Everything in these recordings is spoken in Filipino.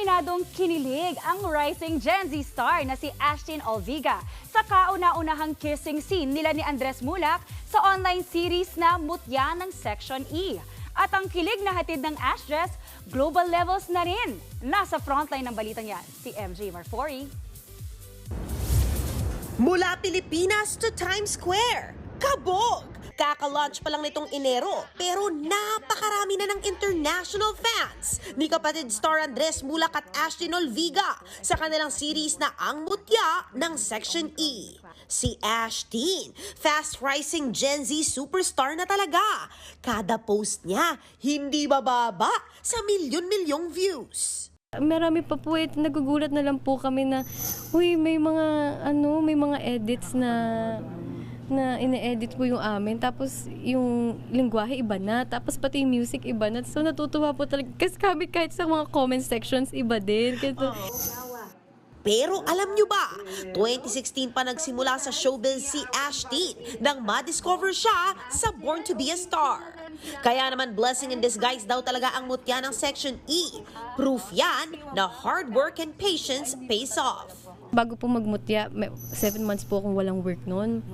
Aminadong kinilig ang rising Gen Z star na si Ashtin Olviga sa kauna-unahang kissing scene nila ni Andres Mulak sa online series na Mutya ng Section E. At ang kilig na hatid ng Ashdress, global levels na rin. Nasa frontline ng balitang yan, si MJ Marfori. Mula Pilipinas to Times Square, kabog! Kaka-launch pa lang nitong Enero, pero napakarami na ng international fans ni kapatid star Andres Mulak at Ashtin Olviga sa kanilang series na Ang Mutya ng Section E. Si Ashtin, fast-rising Gen Z superstar na talaga. Kada post niya, hindi bababa sa milyon-milyong views. Marami pa po nagugulat na lang po kami na, uy, may mga edits na ine-edit po yung amin. Tapos yung lingwahe iba na. Tapos pati yung music iba na. So natutuwa po talaga. Kasi kami kahit sa mga comment sections iba din. Pero alam nyo ba, 2016 pa nagsimula sa showbiz si Ashtin nang ma-discover siya sa Born to be a Star. Kaya naman blessing in disguise daw talaga ang mutya ng Section E. Proof yan na hard work and patience pays off. Bago po magmutya, 7 months po akong walang work noon.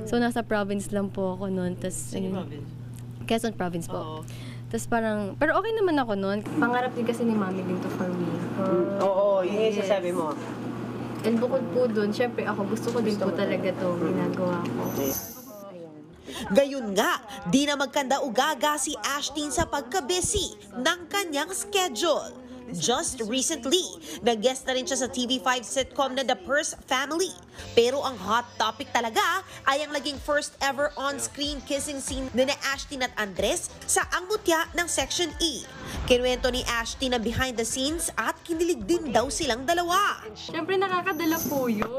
So nasa province lang po ako noon. Quezon Province po. Tapos parang, pero okay naman ako noon. Pangarap din kasi ni Mami din to for me. Oo, yun yung sasabi mo. And bukod po doon, syempre ako gusto ko din po talaga to ginagawa ko. Gayun nga, di na magkanda-ugaga si Ashtin sa pagka-busy ng kanyang schedule. Just recently, nag-guest na rin siya sa TV5 sitcom na The Purse Family. Pero ang hot topic talaga ay ang naging first ever on-screen kissing scene ni Ashtin at Andres sa Ang Mutya ng Section E. Kinuwento ni Ashtin na behind the scenes at kinilig din daw silang dalawa. Siyempre nakakadala po yun.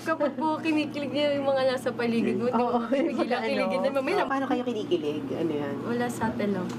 Kapag po kinikilig niya yung mga nasa paligid mo, biglang kiligin na. Paano kayo kinikilig? Ano yan? Wala subtle lang.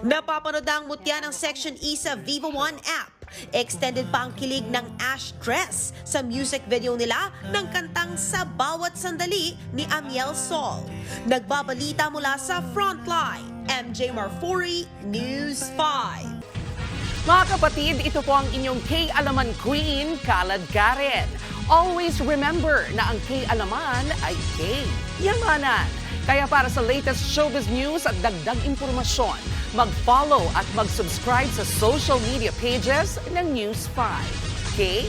Napapanood ang mutya ng Section E sa Viva One app. Extended pa ang kilig ng Ashdress sa music video nila ng kantang Sa Bawat Sandali ni Amiel Sol. Nagbabalita mula sa Frontline, MJ Marfori, News 5. Mga kapatid, ito po ang inyong K-Alaman Queen, Kalad Karen. Always remember na ang K-Alaman ay K-Yamanan. Kaya para sa latest showbiz news at dagdag impormasyon, mag-follow at mag-subscribe sa social media pages ng News 5. Okay?